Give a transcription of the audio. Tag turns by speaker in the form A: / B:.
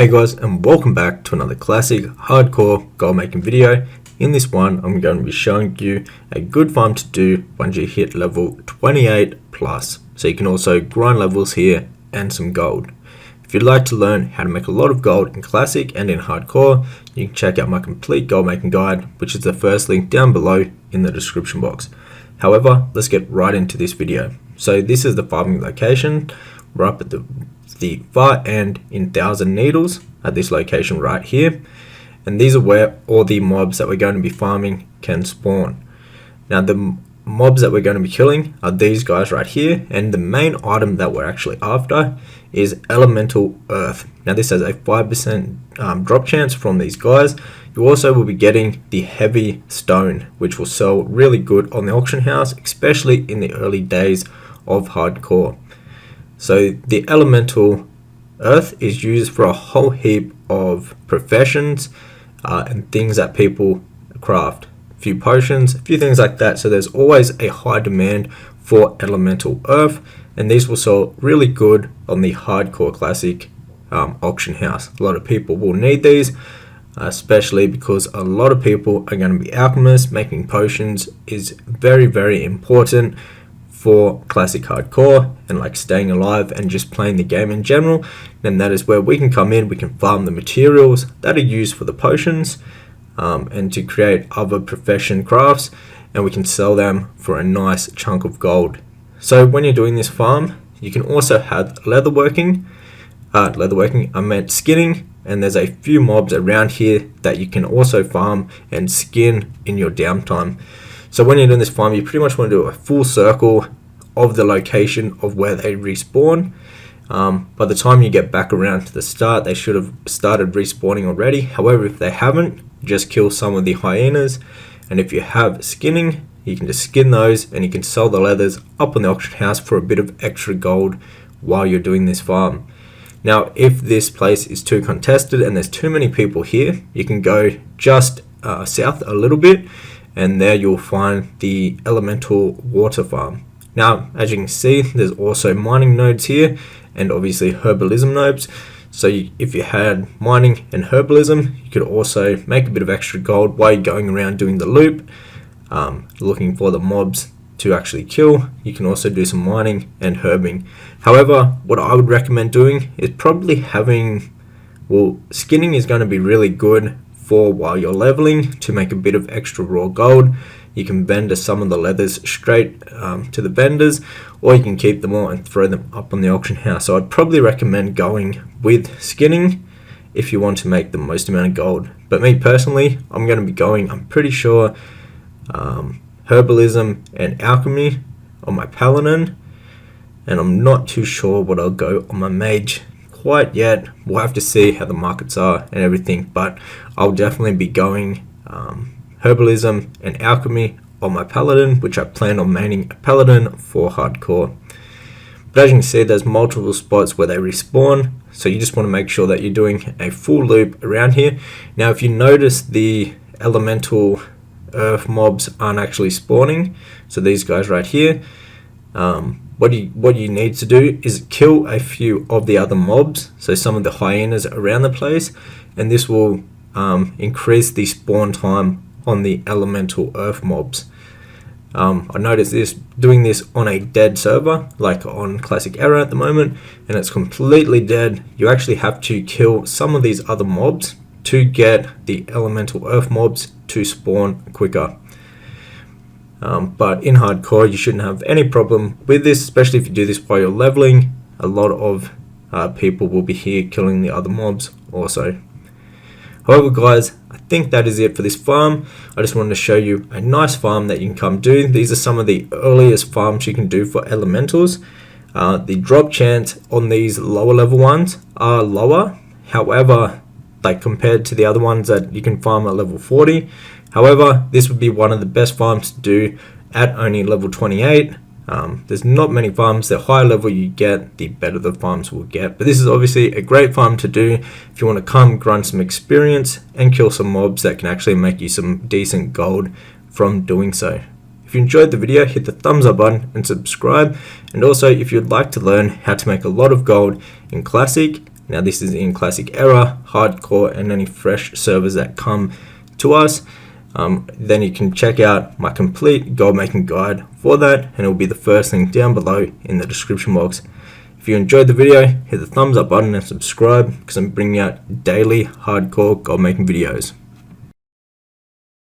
A: Hey guys, and welcome back to another classic hardcore gold making video. In this one I'm going to be showing you a good farm to do once you hit level 28 plus, so you can also grind levels here and some gold. If you'd like to learn how to make a lot of gold in classic and in hardcore, you can check out my complete gold making guide, which is the first link down below in the description box. However, let's get right into this video. So this is the farming location. We're up at the far end in 1000 needles at this location right here, and these are where all the mobs that we're going to be farming can spawn. Now the mobs that we're going to be killing are these guys right here, and the main item that we're actually after is elemental earth. Now this has a 5% drop chance from these guys. You also will be getting the heavy stone, which will sell really good on the auction house, especially in the early days of hardcore. So the elemental earth is used for a whole heap of professions and things that people craft. A few potions, a few things like that. So there's always a high demand for elemental earth, and these will sell really good on the hardcore classic auction house. A lot of people will need these, especially because a lot of people are going to be alchemists. Making potions is very, very important for classic hardcore and like staying alive and just playing the game in general. And that is where we can come in. We can farm the materials that are used for the potions and to create other profession crafts, and we can sell them for a nice chunk of gold. So when you're doing this farm, you can also have leatherworking, I meant skinning, and there's a few mobs around here that you can also farm and skin in your downtime. So when you're doing this farm, you pretty much want to do a full circle of the location of where they respawn. By the time you get back around to the start, they should have started respawning already. However, if they haven't, just kill some of the hyenas. And if you have skinning, you can just skin those and you can sell the leathers up on the auction house for a bit of extra gold while you're doing this farm. Now, if this place is too contested and there's too many people here, you can go just south a little bit, and there you'll find the elemental water farm. Now, as you can see, there's also mining nodes here and obviously herbalism nodes. So if you had mining and herbalism, you could also make a bit of extra gold while you're going around doing the loop, looking for the mobs to actually kill. You can also do some mining and herbing. However, what I would recommend doing is probably having, skinning is going to be really good for while you're leveling to make a bit of extra raw gold. You can vendor some of the leathers straight to the vendors, or you can keep them all and throw them up on the auction house. So I'd probably recommend going with skinning if you want to make the most amount of gold. But me personally, I'm going to be going, I'm pretty sure, herbalism and alchemy on my paladin, and I'm not too sure what I'll go on my mage quite yet. We'll have to see how the markets are and everything, but I'll definitely be going herbalism and alchemy on my paladin, which I plan on maining a paladin for hardcore. But as you can see, there's multiple spots where they respawn, so you just want to make sure that you're doing a full loop around here. Now if you notice, the elemental earth mobs aren't actually spawning, so these guys right here, what you need to do is kill a few of the other mobs, so some of the hyenas around the place, and this will increase the spawn time on the elemental earth mobs. I noticed this doing this on a dead server, like on Classic Era at the moment, and it's completely dead. You actually have to kill some of these other mobs to get the elemental earth mobs to spawn quicker. But in hardcore, you shouldn't have any problem with this, especially if you do this while you're leveling. A lot of people will be here killing the other mobs also. However guys, I think that is it for this farm. I just wanted to show you a nice farm that you can come do. These are some of the earliest farms you can do for elementals. The drop chance on these lower level ones are lower, however, like compared to the other ones that you can farm at level 40. However, this would be one of the best farms to do at only level 28. There's not many farms. The higher level you get, the better the farms will get. But this is obviously a great farm to do if you want to come grind some experience and kill some mobs that can actually make you some decent gold from doing so. If you enjoyed the video, hit the thumbs up button and subscribe. And also, if you'd like to learn how to make a lot of gold in Classic Now this is in classic era, hardcore, and any fresh servers that come to us. Then you can check out my complete gold making guide for that, and it will be the first link down below in the description box. If you enjoyed the video, hit the thumbs up button and subscribe, because I'm bringing out daily hardcore gold making videos.